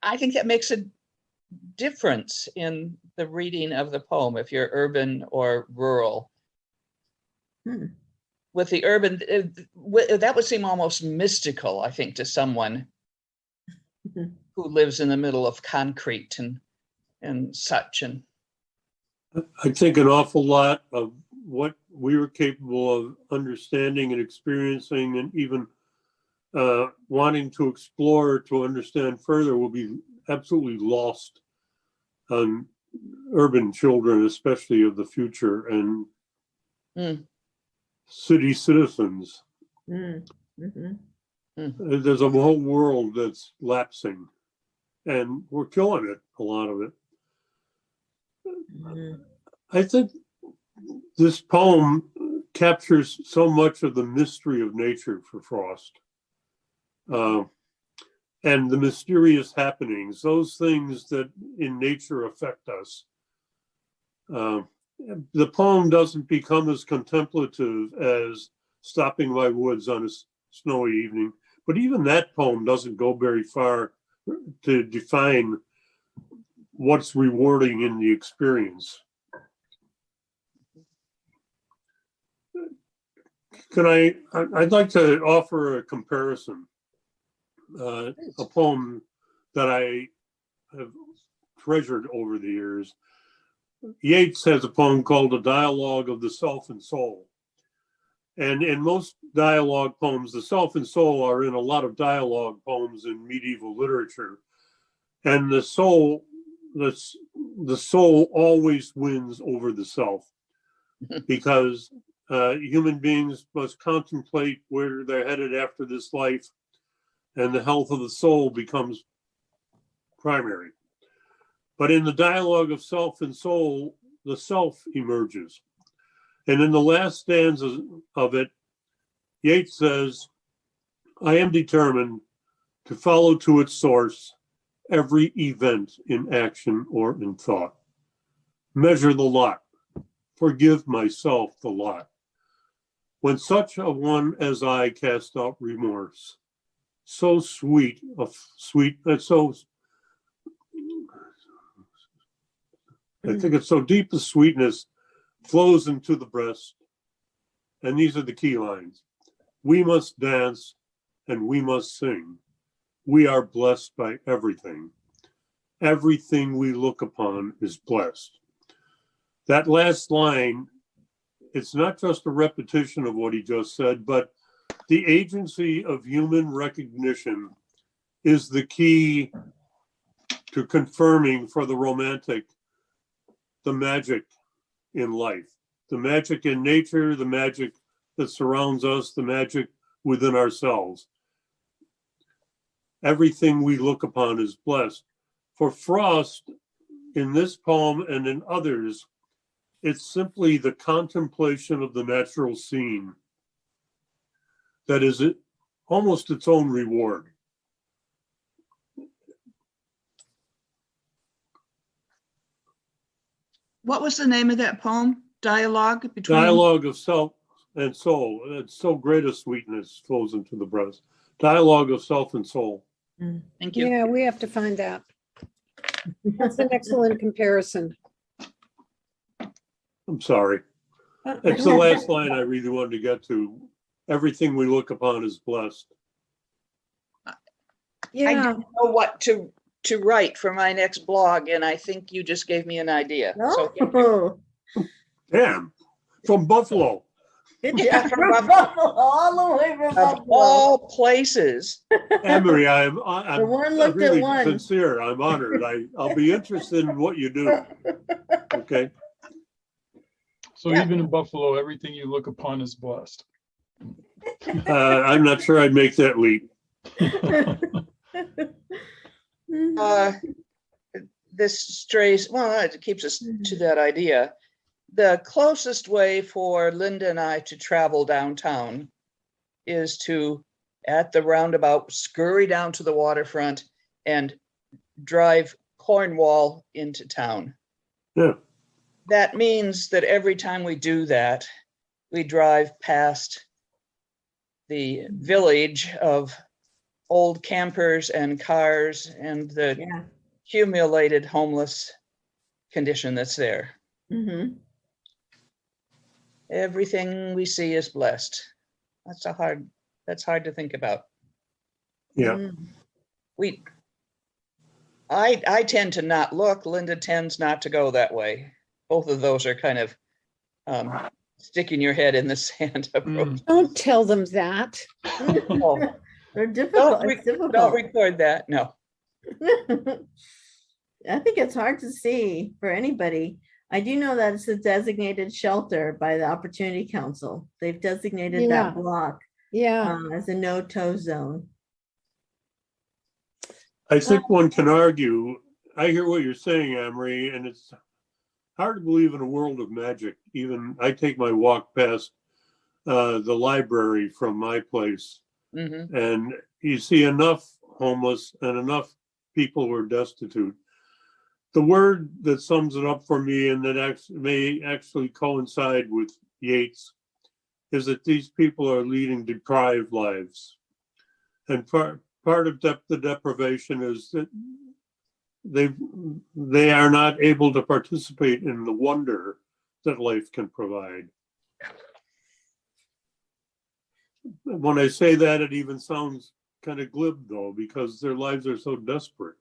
E: I think that makes a difference in the reading of the poem if you're urban or rural.
C: Hmm.
E: With the urban, that would seem almost mystical, I think, to someone
C: Mhm.
E: who lives in the middle of concrete and such. And
A: I think an awful lot of what we were capable of understanding and experiencing and even wanting to explore to understand further will be absolutely lost on urban children, especially of the future, and city citizens.
C: Mm. Mhm.
A: There's a whole world that's lapsing, and we're killing it, a lot of it.
C: Mhm.
A: I think this poem captures so much of the mystery of nature for Frost. And the mysterious happenings, those things that in nature affect us. The poem doesn't become as contemplative as Stopping by Woods on a Snowy Evening, but even that poem doesn't go very far to define what's rewarding in the experience. I'd like to offer a comparison. A poem that I have treasured over the years. Yeats has a poem called A Dialogue of the Self and Soul. And in most dialogue poems, the self and soul are in a lot of dialogue poems in medieval literature. And the soul always wins over the self, because human beings must contemplate where they're headed after this life, and the health of the soul becomes primary. But in the dialogue of self and soul, the self emerges. And in the last stanza of it, Yeats says, I am determined to follow to its source every event in action or in thought. Measure the lot, forgive myself the lot. When such a one as I cast out remorse, so sweet, so I think it's so deep a sweetness flows into the breast. And these are the key lines. We must dance and we must sing. We are blessed by everything. Everything we look upon is blessed. That last line, it's not just a repetition of what he just said, but the agency of human recognition is the key to confirming for the romantic the magic in life, the magic in nature, the magic that surrounds us, the magic within ourselves. Everything we look upon is blessed. For Frost, in this poem and in others, it's simply the contemplation of the natural scene that is almost its own reward.
E: What was the name of that poem? Dialogue between?
A: Dialogue of self and soul. It's so great a sweetness flows into the breast. Dialogue of self and soul.
E: Thank you.
D: Yeah, we have to find that. That's an excellent comparison.
A: I'm sorry. It's the last line I really wanted to get to. Everything we look upon is blessed.
E: I
D: Yeah,
E: don't know what to write for my next blog, and I think you just gave me an idea. So
C: Oh,
A: Damn, from Buffalo.
C: good
E: Yeah,
C: job.
E: from
C: From
E: Buffalo.
C: Buffalo, all the way from
E: of
C: Buffalo.
E: all places,
A: Emery, I'm
C: The one looked at
A: really
C: one.
A: sincere. I'm honored. I'll be interested in what you do. Okay.
B: So
E: Yeah.
B: even in Buffalo, everything you look upon is blessed.
A: I'm not sure I'd make that leap.
E: this strays, well, it keeps us to that idea. The closest way for Linda and I to travel downtown is to, at the roundabout, scurry down to the waterfront and drive Cornwall into town.
A: Yeah.
E: That means that every time we do that, we drive past the village of old campers and cars and the
C: Yeah.
E: accumulated homeless condition that's there.
C: Mhm.
E: Everything we see is blessed. That's hard to think about.
A: Yeah.
C: Mm.
E: I tend to not look. Linda tends not to go that way. Both of those are kind of sticking your head in the sand approach.
D: don't tell them that.
E: Oh,
C: They're difficult. It's
E: don't
C: difficult.
E: record that. No.
C: I think it's hard to see for anybody. I do know that it's a designated shelter by the Opportunity Council. They've designated
D: Yeah.
C: that block
D: Yeah,
C: as a no-tow zone.
A: I think one can argue, I hear what you're saying, Amory, and it's hard to believe in a world of magic. Even I take my walk past the library from my place,
E: Mhm.
A: and you see enough homeless and enough people who are destitute. The word that sums it up for me, and that may actually coincide with Yeats, is that these people are leading deprived lives. And part of the deprivation is that they are not able to participate in the wonder that life can provide. When I say that, it even sounds kind of glib, though, because their lives are so desperate.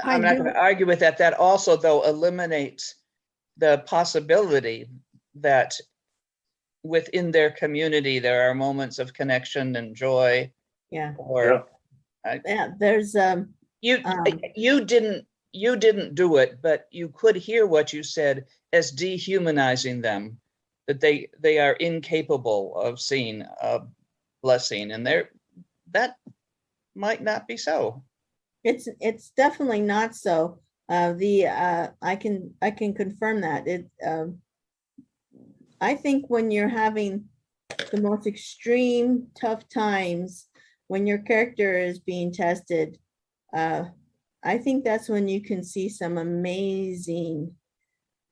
E: I'm not going to argue with that. That also, though, eliminates the possibility that within their community there are moments of connection and joy.
C: Yeah.
E: Or
C: Yeah. There's
E: you didn't do it, but you could hear what you said as dehumanizing them, that they are incapable of seeing a blessing, and that might not be so.
C: It's definitely not so. I can confirm that. I think when you're having the most extreme tough times, when your character is being tested, I think that's when you can see some amazing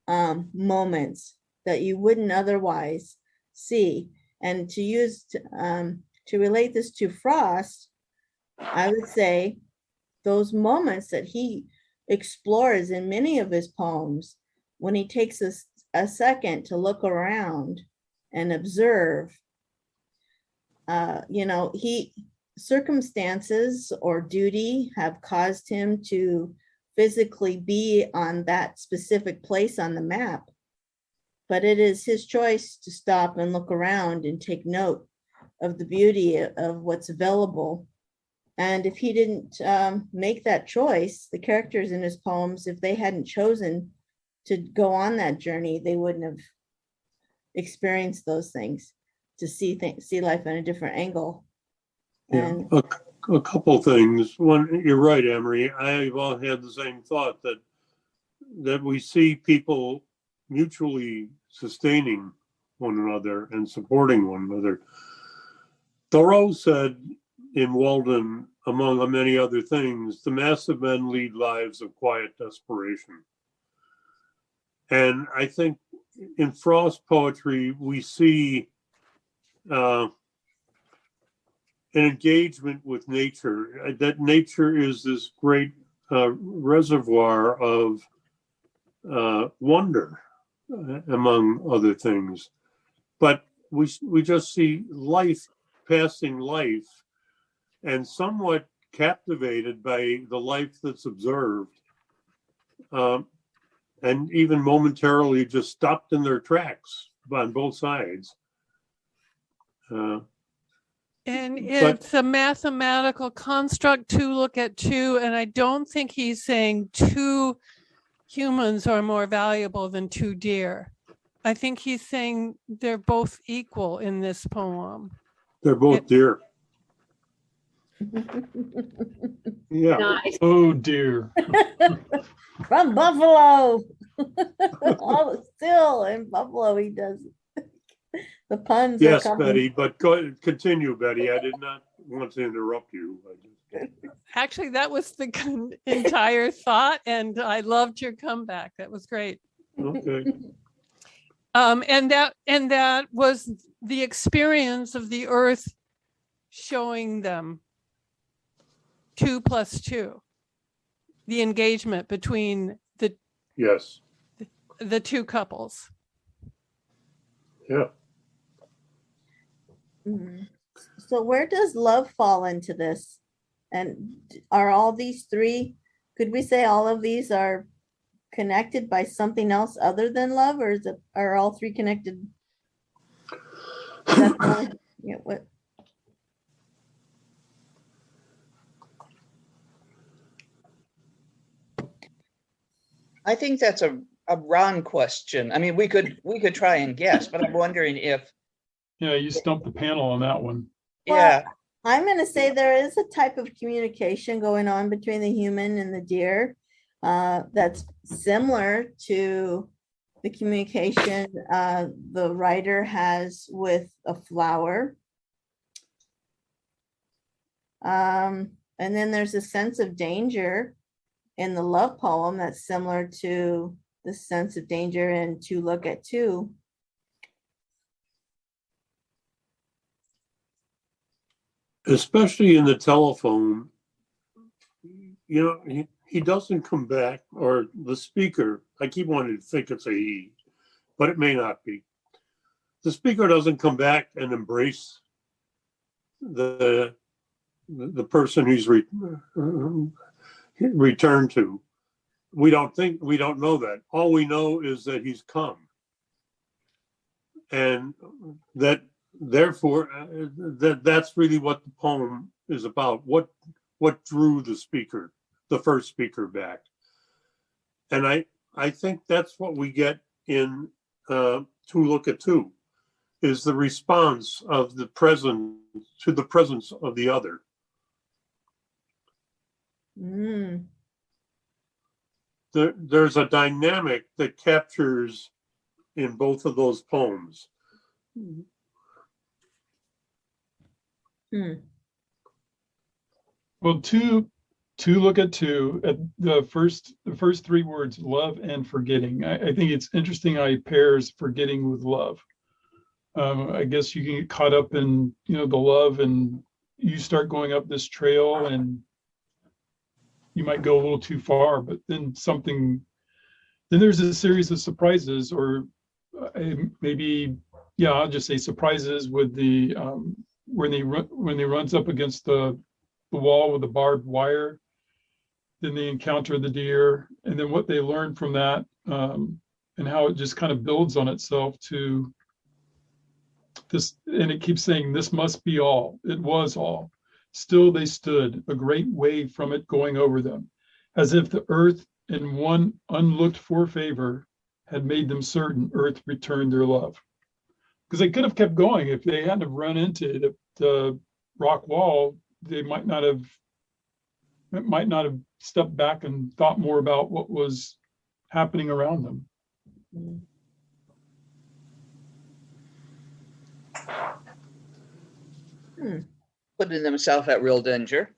C: moments that you wouldn't otherwise see. And to relate this to Frost, I would say those moments that he explores in many of his poems when he takes a second to look around and observe. Circumstances or duty have caused him to physically be on that specific place on the map, but it is his choice to stop and look around and take note of the beauty of what's available. And if he didn't make that choice, the characters in his poems, if they hadn't chosen to go on that journey, they wouldn't have experienced those things, to see life in a different angle.
A: Yeah,
C: And
A: a couple things. One, you're right, Emery. I've all had the same thought that we see people mutually sustaining one another and supporting one another. Thoreau said in Walden, among many other things, the mass of men lead lives of quiet desperation. And I think in Frost poetry, we see an engagement with nature, that nature is this great reservoir of wonder, among other things. But we just see life passing life, and somewhat captivated by the life that's observed, and even momentarily just stopped in their tracks on both sides.
F: And it's a mathematical construct, to look at two, and I don't think he's saying two humans are more valuable than two deer. I think he's saying they're both equal in this poem.
A: They're both deer. Yeah.
D: Nice.
B: Oh dear.
C: from Buffalo. Still in Buffalo, he does. The puns are
A: Yes,
C: coming.
A: Betty, but continue, Betty. I did not want to interrupt you.
F: Actually, that was the entire thought, and I loved your comeback. That was great.
A: Okay.
F: And that was the experience of the earth showing them 2 + 2, the engagement between
A: Yes.
F: the two couples.
A: Yeah.
C: Mhm. So where does love fall into this? And are all these three, could we say all of these are connected by something else other than love, or are all three connected? Yeah, what?
E: I think that's a Ron question. I mean, we could try and guess, but I'm wondering if,
B: Yeah, you stumped the panel on that one.
C: Well,
E: yeah,
C: I'm going to say there is a type of communication going on between the human and the deer that's similar to the communication the writer has with a flower. And then there's a sense of danger in the love poem that's similar to the sense of danger in To Look at Two.
A: Especially in the telephone, you know, he doesn't come back, or the speaker, I keep wanting to think it's a he, but it may not be. The speaker doesn't come back and embrace the person he's returned to. We don't know that. All we know is that he's come. And that therefore, that's really what the poem is about. What drew the first speaker back. And I think that's what we get in To Look at Two, is the response of the present to the presence of the other.
C: Mm.
A: There's a dynamic that captures in both of those poems.
C: Hmm.
B: Well, to look at two, at the first three words, love and forgetting. I think it's interesting how he pairs forgetting with love. I guess you can get caught up in, the love, and you start going up this trail, and you might go a little too far, but then then there's a series of surprises, or maybe, yeah, I'll just say surprises with the when he runs up against the wall with the barbed wire. Then they encounter the deer, and then what they learn from that, and how it just kind of builds on itself to this. And it keeps saying, "This must be all." It was all. Still they stood, a great wave from it going over them, as if the earth in one unlooked for favor had made them certain earth returned their love. Because they could have kept going. If they hadn't have run into the rock wall, they might not have stepped back and thought more about what was happening around them.
E: Putting themselves at real danger.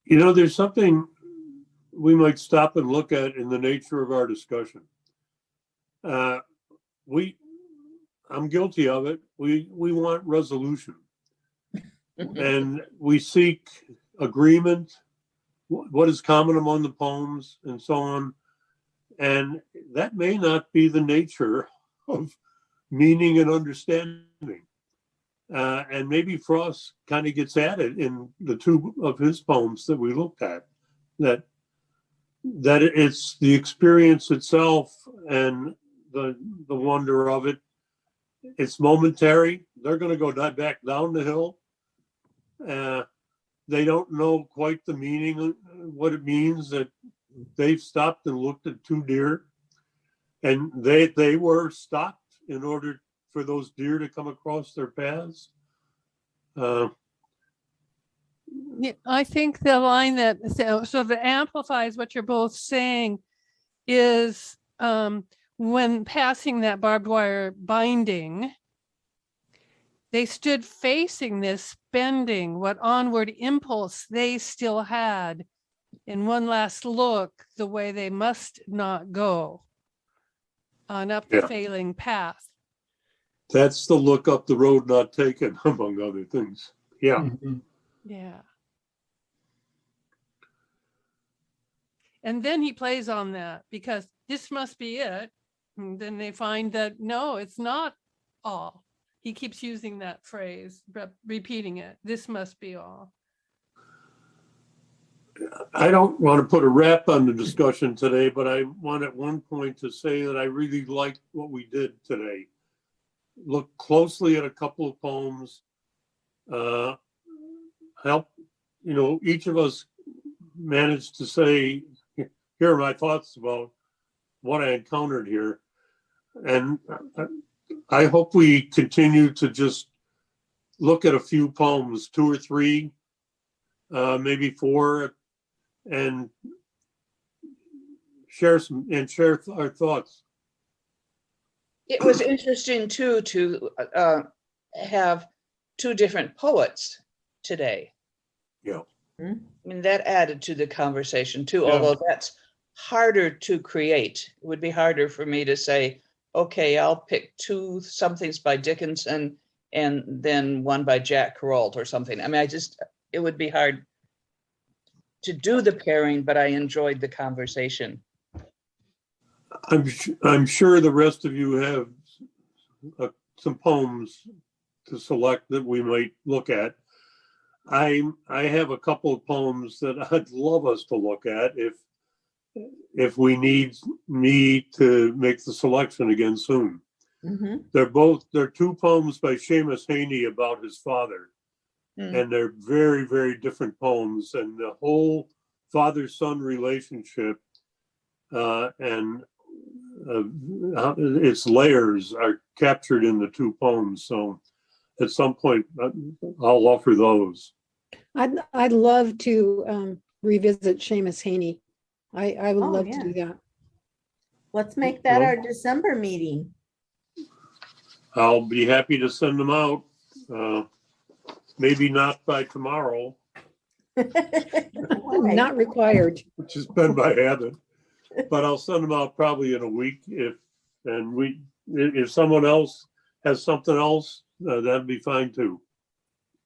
A: You know, there's something we might stop and look at in the nature of our discussion. I'm guilty of it. We want resolution. And we seek agreement, what is common among the poems, and so on. And that may not be the nature of meaning and understanding. And maybe Frost kind of gets at it in the two of his poems that we looked at, that it's the experience itself and the wonder of it. It's momentary. They're going to go back down the hill. They don't know quite the meaning, what it means that they've stopped and looked at two deer, and they were stopped in order for those deer to come across their paths.
F: Yeah, I think the line that amplifies what you're both saying is when passing that barbed wire binding, they stood facing this bending, what onward impulse they still had in one last look, the way they must not go on up the failing path.
A: That's the look up the road not taken, among other things. Yeah.
B: Mm-hmm.
F: Yeah. And then he plays on that, because this must be it. And then they find that, no, it's not all. He keeps using that phrase, repeating it. This must be all.
A: I don't want to put a wrap on the discussion today, but I want at one point to say that I really liked what we did today. Look closely at a couple of poems, help, each of us managed to say, here are my thoughts about what I encountered here. And I hope we continue to just look at a few poems, 2 or 3, maybe 4, and share our thoughts.
E: It was interesting too to have 2 different poets today.
A: Yeah.
E: I mean, that added to the conversation too,
B: Yeah.
E: although that's harder to create. It would be harder for me to say, okay, I'll pick 2 somethings by Dickinson and then one by Jack Kerouac or something. I mean, it would be hard to do the pairing, but I enjoyed the conversation.
A: I'm sure the rest of you have some poems to select that we might look at. I have a couple of poems that I'd love us to look at if we need me to make the selection again soon.
C: Mm-hmm.
A: They're 2 poems by Seamus Heaney about his father. And they're very, very different poems, and the whole father-son relationship and its layers are captured in the 2 poems. So at some point, I'll offer those.
D: I'd love to revisit Seamus Heaney. I would love to do that.
C: Let's make that our December meeting.
A: I'll be happy to send them out. Maybe not by tomorrow.
D: Not required.
A: Which has been by habit, but I'll send them out probably in a week. If someone else has something else, that'd be fine too.